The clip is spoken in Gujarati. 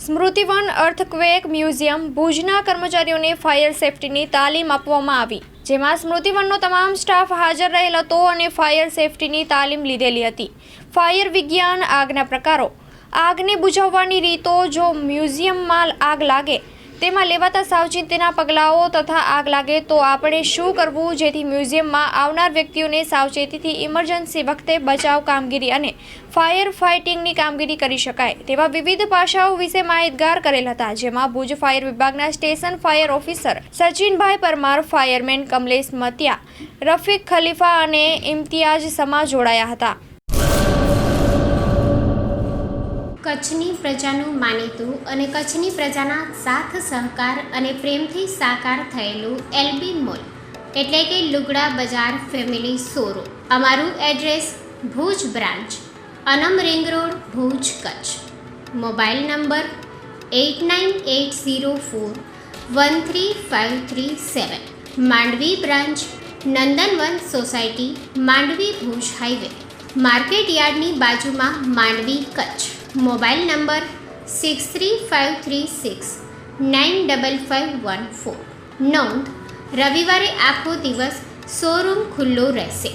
સ્મૃતિવન અર્થક્વેક મ્યુઝિયમ ભુજના કર્મચારીઓને ફાયર સેફટીની તાલીમ આપવામાં આવી, જેમાં સ્મૃતિવનનો તમામ સ્ટાફ હાજર રહેલ હતો અને ફાયર સેફટીની તાલીમ લીધેલી હતી. ફાયર વિજ્ઞાન, આગના પ્રકારો, આગને બુઝાવવાની રીતો, જો મ્યુઝિયમમાં આગ લાગે તેમાં લેવાતા સાવચેતીના પગલાઓ તથા આગ લાગે તો આપણે શું કરવું જેથી મ્યુઝિયમમાં આવનાર વ્યક્તિઓને સાવચેતીથી ઇમરજન્સી વખતે બચાવ કામગીરી અને ફાયર ફાઇટિંગની કામગીરી કરી શકાય તેવા વિવિધ પાસાઓ વિશે માહિતગાર કરેલ હતા, જેમાં ભુજ ફાયર વિભાગના station fire officer સચિનભાઈ Parmar, fireman Kamlesh મતિયા, Rafiq ખલીફા અને ઇમ્તિયાઝ સમા જોડાયા હતા. કચ્છની પ્રજાનું માનીતું અને કચ્છની પ્રજાના સાથ સહકાર અને પ્રેમથી સાકાર થયેલું એલબી મોલ એટલે કે લુગડા બજાર ફેમિલી શોરૂમ. અમારું address Bhuj branch, Anam ring road, Bhuj, Kutch. Mobile number 8980413537. Mandvi branch, Nandanvan society, Mandvi, Bhuj highway, market યાર્ડની બાજુમાં, માંડવી, કચ્છ. Mobile number 6353695514. નોંધ: રવિવારે આખો દિવસ શોરૂમ ખુલ્લો રહેશે.